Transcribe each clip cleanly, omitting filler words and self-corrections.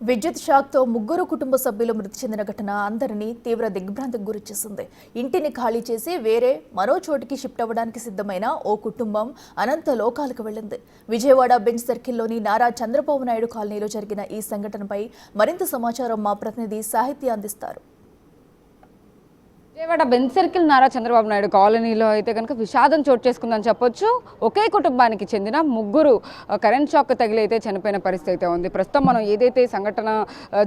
విద్యుత్ షాక్తో ముగ్గురు కుటుంబ సభ్యులు మృతి చెందిన ఘటన అందరినీ తీవ్ర దిగ్భ్రాంతికి గురిచేసింది. ఇంటిని ఖాళీ చేసి వేరే మరో చోటికి షిఫ్ట్ అవ్వడానికి సిద్ధమైన ఓ కుటుంబం అనంత లోకాలకు వెళ్లింది. విజయవాడ బెంచ్ సర్కిల్లోని నారా చంద్రబాబు నాయుడు కాలనీలో జరిగిన ఈ సంఘటనపై మరింత సమాచారం మా ప్రతినిధి సాహిత్య అందిస్తారు. విజయవాడ బెంచ్ సర్కిల్ నారా చంద్రబాబు నాయుడు కాలనీలో అయితే కనుక విషాదం చోటు చేసుకుందని చెప్పొచ్చు. ఒకే కుటుంబానికి చెందిన ముగ్గురు కరెంట్ షాక్ తగిలి అయితే చనిపోయిన పరిస్థితి అయితే ఉంది. ప్రస్తుతం మనం ఏదైతే సంఘటన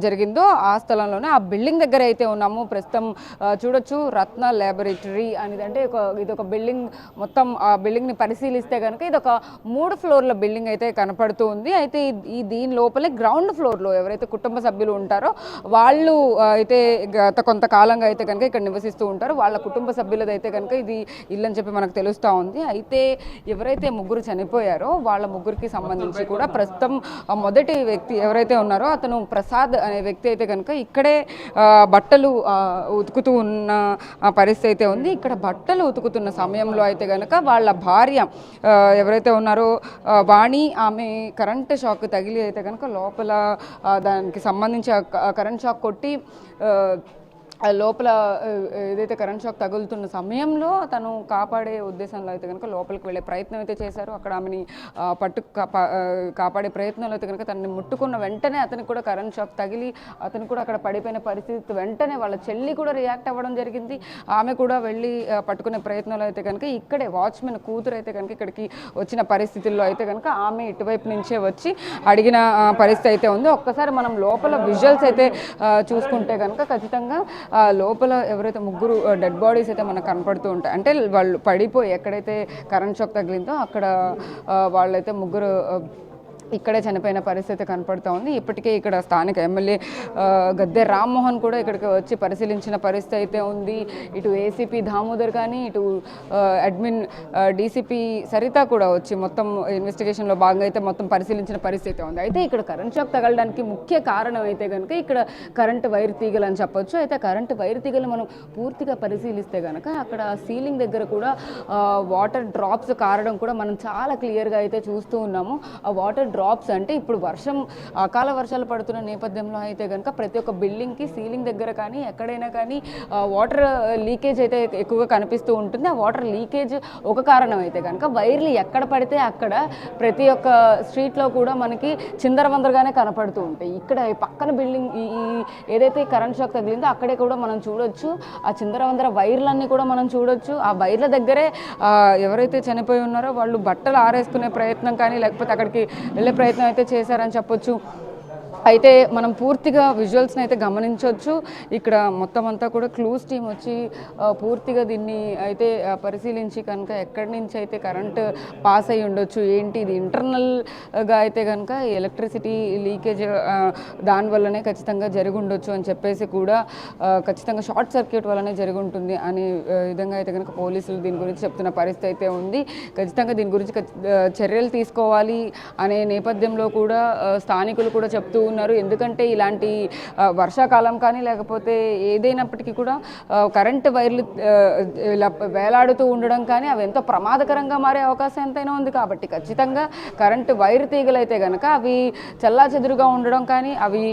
జరిగిందో ఆ స్థలంలోనే ఆ బిల్డింగ్ దగ్గర అయితే ఉన్నాము. ప్రస్తుతం చూడొచ్చు రత్న ల్యాబొరేటరీ అనేది, అంటే ఇదొక బిల్డింగ్. మొత్తం ఆ బిల్డింగ్ని పరిశీలిస్తే కనుక ఇదొక 3 ఫ్లోర్ల బిల్డింగ్ అయితే కనపడుతూ ఉంది. అయితే దీని లోపలే గ్రౌండ్ ఫ్లోర్లో ఎవరైతే కుటుంబ సభ్యులు ఉంటారో వాళ్ళు అయితే గత కొంతకాలంగా అయితే కనుక ఇక్కడ నివసిస్తూ ఉంటారు. వాళ్ళ కుటుంబ సభ్యులదైతే కనుక ఇది ఇల్లు అని చెప్పి మనకు తెలుస్తూ ఉంది. అయితే ఎవరైతే ముగ్గురు చనిపోయారో వాళ్ళ ముగ్గురికి సంబంధించి కూడా ప్రస్తుతం మొదటి వ్యక్తి ఎవరైతే ఉన్నారో అతను ప్రసాద్ అనే వ్యక్తి అయితే కనుక ఇక్కడే బట్టలు ఉతుకుతూ ఉన్న పరిస్థితి అయితే ఉంది. ఇక్కడ బట్టలు ఉతుకుతున్న సమయంలో అయితే కనుక వాళ్ళ భార్య ఎవరైతే ఉన్నారో వాణి, ఆమె కరెంట్ షాక్ తగిలి అయితే కనుక లోపల దానికి సంబంధించి కరెంట్ షాక్ కొట్టి లోపల ఏదైతే కరెంట్ షాక్ తగులుతున్న సమయంలో తను కాపాడే ఉద్దేశంలో అయితే కనుక లోపలికి వెళ్ళే ప్రయత్నం అయితే చేశారు. అక్కడ ఆమెని కాపాడే ప్రయత్నంలో అయితే కనుక తనని ముట్టుకున్న వెంటనే అతనికి కూడా కరెంట్ షాక్ తగిలి అతను కూడా అక్కడ పడిపోయిన పరిస్థితి. వెంటనే వాళ్ళ చెల్లి కూడా రియాక్ట్ అవ్వడం జరిగింది. ఆమె కూడా వెళ్ళి పట్టుకునే ప్రయత్నంలో అయితే కనుక ఇక్కడే వాచ్మెన్ కూతురు అయితే కనుక ఇక్కడికి వచ్చిన పరిస్థితుల్లో అయితే కనుక ఆమె ఇటువైపు నుంచే వచ్చి అడిగిన పరిస్థితి అయితే ఉంది. ఒక్కసారి మనం లోపల విజువల్స్ అయితే చూసుకుంటే కనుక ఖచ్చితంగా లోపల ఎవరైతే ముగ్గురు డెడ్ బాడీస్ అయితే మనకు కనపడుతూ ఉంటాయి. అంటే వాళ్ళు పడిపోయి ఎక్కడైతే కరెంట్ షాక్ తగిలిందో అక్కడ వాళ్ళైతే ముగ్గురు ఇక్కడే చనిపోయిన పరిస్థితి కనపడుతూ ఉంది. ఇప్పటికే ఇక్కడ స్థానిక ఎమ్మెల్యే గద్దె రామ్మోహన్ కూడా ఇక్కడికి వచ్చి పరిశీలించిన పరిస్థితి అయితే ఉంది. ఇటు ఏసీపీ దామోదర్ కానీ ఇటు అడ్మిన్ డీసీపీ సరిత కూడా వచ్చి మొత్తం ఇన్వెస్టిగేషన్లో భాగంగా అయితే మొత్తం పరిశీలించిన పరిస్థితి ఉంది. అయితే ఇక్కడ కరెంట్ షాక్ తగలడానికి ముఖ్య కారణం అయితే కనుక ఇక్కడ కరెంటు వైర్ తీగలు అని చెప్పొచ్చు. అయితే కరెంటు వైర్ తీగలు మనం పూర్తిగా పరిశీలిస్తే కనుక అక్కడ సీలింగ్ దగ్గర కూడా వాటర్ డ్రాప్స్ కారడం కూడా మనం చాలా క్లియర్గా అయితే చూస్తూ ఉన్నాము. ఆ వాటర్ డ్రాప్స్ అంటే ఇప్పుడు అకాల వర్షాలు పడుతున్న నేపథ్యంలో అయితే కనుక ప్రతి ఒక్క బిల్డింగ్కి సీలింగ్ దగ్గర కానీ ఎక్కడైనా కానీ వాటర్ లీకేజ్ అయితే ఎక్కువగా కనిపిస్తూ ఉంటుంది. ఆ వాటర్ లీకేజ్ ఒక కారణం అయితే కనుక వైర్లు ఎక్కడ పడితే అక్కడ ప్రతి ఒక్క స్ట్రీట్లో కూడా మనకి చిందరవందరగానే కనపడుతూ ఉంటాయి. ఇక్కడ పక్కన బిల్డింగ్ ఏదైతే కరెంట్ షాక్ తగిలిందో అక్కడే కూడా మనం చూడొచ్చు. ఆ చిందరవందర వైర్లన్నీ కూడా మనం చూడొచ్చు. ఆ వైర్ల దగ్గరే ఎవరైతే చనిపోయి ఉన్నారో వాళ్ళు బట్టలు ఆరేసుకునే ప్రయత్నం కానీ లేకపోతే అక్కడికి వెళ్ళే ప్రయత్నం అయితే చేశారని చెప్పొచ్చు. అయితే మనం పూర్తిగా విజువల్స్ని అయితే గమనించవచ్చు. ఇక్కడ మొత్తం అంతా కూడా క్లూస్ టీమ్ వచ్చి పూర్తిగా దీన్ని అయితే పరిశీలించి కనుక ఎక్కడి నుంచి అయితే కరెంట్ పాస్ అయ్యి ఉండొచ్చు, ఏంటి ఇది ఇంటర్నల్గా అయితే కనుక ఎలక్ట్రిసిటీ లీకేజ్ దానివల్లనే ఖచ్చితంగా జరిగి ఉండొచ్చు అని చెప్పేసి కూడా ఖచ్చితంగా షార్ట్ సర్క్యూట్ వల్లనే జరిగి ఉంటుంది అనే విధంగా అయితే కనుక పోలీసులు దీని గురించి చెప్తున్న పరిస్థితి అయితే ఉంది. ఖచ్చితంగా దీని గురించి చర్యలు తీసుకోవాలి అనే నేపథ్యంలో కూడా స్థానికులు కూడా చెప్తూ ఉన్నారు. ఎందుకంటే ఇలాంటి వర్షాకాలం కానీ లేకపోతే ఏదైనప్పటికీ కూడా కరెంటు వైర్లు ఇలా వేలాడుతూ ఉండడం కానీ అవి ఎంతో ప్రమాదకరంగా మారే అవకాశం ఎంతైనా ఉంది. కాబట్టి ఖచ్చితంగా కరెంటు వైర్ తీగలు అయితే కనుక అవి చెల్లాచెదురుగా ఉండడం కానీ అవి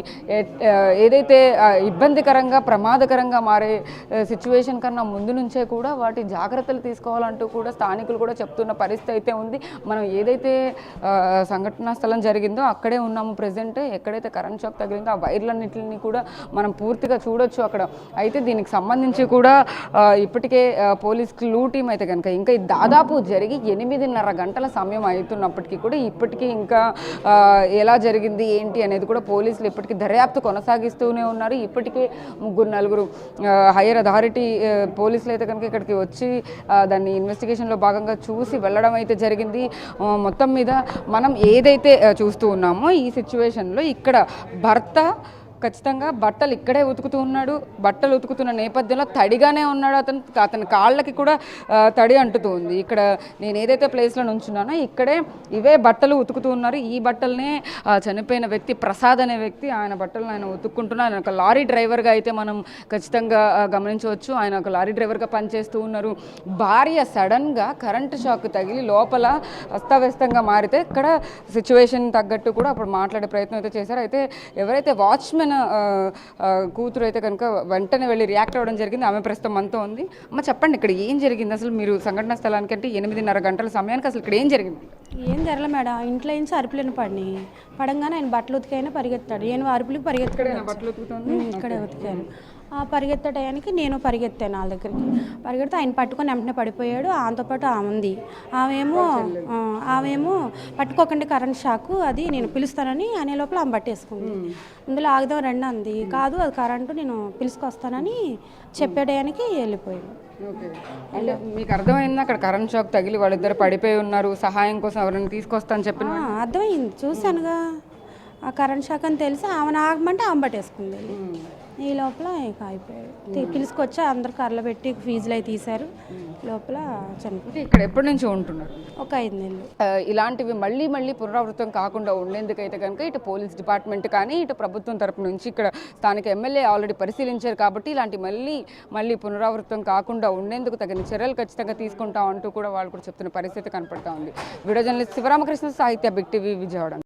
ఏదైతే ఇబ్బందికరంగా ప్రమాదకరంగా మారే సిచ్యువేషన్ కన్నా ముందు నుంచే కూడా వాటి జాగ్రత్తలు తీసుకోవాలంటూ కూడా స్థానికులు కూడా చెప్తున్న పరిస్థితి అయితే ఉంది. మనం ఏదైతే సంఘటనా స్థలం జరిగిందో అక్కడే ఉన్నాము ప్రజెంట్. ఎక్కడైతే కరెంట్ షాక్ తగిలిందో ఆ వైర్లన్నింటినీ కూడా మనం పూర్తిగా చూడొచ్చు అక్కడ. అయితే దీనికి సంబంధించి కూడా ఇప్పటికే పోలీస్ క్లూ టీం అయితే కనుక ఇంకా దాదాపు జరిగి 8:30 గంటల సమయం అవుతున్నప్పటికీ కూడా ఇప్పటికీ ఇంకా ఎలా జరిగింది ఏంటి అనేది కూడా పోలీసులు ఇప్పటికీ దర్యాప్తు కొనసాగిస్తూనే ఉన్నారు. ఇప్పటికే 3-4 హైయర్ అథారిటీ పోలీసులు అయితే కనుక ఇక్కడికి వచ్చి దాన్ని ఇన్వెస్టిగేషన్లో భాగంగా చూసి వెళ్ళడం అయితే జరిగింది. మొత్తం మీద మనం ఏదైతే చూస్తూ ఉన్నామో ఈ సిచ్యువేషన్లో ఇక్కడ భర్త ఖచ్చితంగా బట్టలు ఇక్కడే ఉతుకుతూ ఉన్నాడు. బట్టలు ఉతుకుతున్న నేపథ్యంలో తడిగానే ఉన్నాడు. అతని కాళ్ళకి కూడా తడి అంటుతూ ఉంది. ఇక్కడ నేను ఏదైతే ప్లేస్లో నుంచున్నానో ఇక్కడే ఇవే బట్టలు ఉతుకుతూ ఉన్నారు. ఈ బట్టలనే చనిపోయిన వ్యక్తి ప్రసాద్ అనే వ్యక్తి ఆయన బట్టలను ఆయన ఉతుక్కుంటున్నారు. ఆయన ఒక లారీ డ్రైవర్గా అయితే మనం ఖచ్చితంగా గమనించవచ్చు. ఆయన ఒక లారీ డ్రైవర్గా పనిచేస్తూ ఉన్నారు. భార్య సడన్గా కరెంటు షాక్ తగిలి లోపల అస్తవ్యస్తంగా మారితే ఇక్కడ సిచ్యువేషన్ తగ్గట్టు కూడా అప్పుడు మాట్లాడే ప్రయత్నం అయితే చేశారు. అయితే ఎవరైతే వాచ్మెన్ కూతురు అయితే కనుక వెంటనే వెళ్ళి రియాక్ట్ అవ్వడం జరిగింది. ఆమె ప్రస్తుతం మనతో ఉంది. అమ్మ చెప్పండి, ఇక్కడ ఏం జరిగింది అసలు? మీరు సంఘటన స్థలానికి అంటే 8:30 గంటల సమయానికి అసలు ఇక్కడ ఏం జరిగింది? ఏం జరగలే మేడం, ఇంట్లో నుంచి అరుపులను పడినాయి. పడంగానే ఆయన బట్టలు ఉతికైనా పరిగెత్తాడు. నేను అరుపులకు ఇక్కడే ఉతికాను. ఆ పరిగెత్తే టయానికి నేను పరిగెత్తాను వాళ్ళ దగ్గరికి. పరిగెడితే ఆయన పట్టుకొని వెంటనే పడిపోయాడు. ఆమెతో పాటు ఆమె ఉంది. ఆమెమో పట్టుకోకండి కరెంట్ షాకు, అది నేను పిలుస్తానని అనే లోపల ఆమె పట్టేసుకుంది. ఇందులో ఆగుదాం రండి అంది. కాదు అది కరెంటు, నేను పిలుచుకొస్తానని చెప్పే టయానికి వెళ్ళిపోయింది. అంటే మీకు అర్థమైంది అక్కడ కరెంట్ షాక్ తగిలి వాళ్ళిద్దరు పడిపోయి ఉన్నారు, సహాయం కోసం ఎవరైనా తీసుకొస్తాను చెప్పిన? అర్థమైంది, చూశానుగా. ఆ కరెంట్ షాక్ అని తెలిసి ఆమెను ఆగమంటే ఆమె పట్టేసుకుంది. ఈ లోపల ఇక అయిపోయాడు. పిలుచుకొచ్చి అందరు కర్రలు పెట్టి ఫీజులు అవి తీశారు. లోపల చనిపోయి. ఇక్కడ ఎప్పటి నుంచి ఉంటున్నారు? ఒక 5 నెలలు. ఇలాంటివి మళ్ళీ మళ్ళీ పునరావృతం కాకుండా ఉండేందుకైతే కనుక ఇటు పోలీస్ డిపార్ట్మెంట్ కానీ ఇటు ప్రభుత్వం తరపు నుంచి ఇక్కడ స్థానిక ఎమ్మెల్యే ఆల్రెడీ పరిశీలించారు. కాబట్టి ఇలాంటి మళ్ళీ పునరావృతం కాకుండా ఉండేందుకు తగిన చర్యలు ఖచ్చితంగా తీసుకుంటాం అంటూ కూడా వాళ్ళు కూడా చెప్తున్న పరిస్థితి కనపడతా ఉంది. వీడియో జర్నలిస్ట్ శివరామకృష్ణ, సాహిత్య బిగ్ టీవీ, విజయవాడ.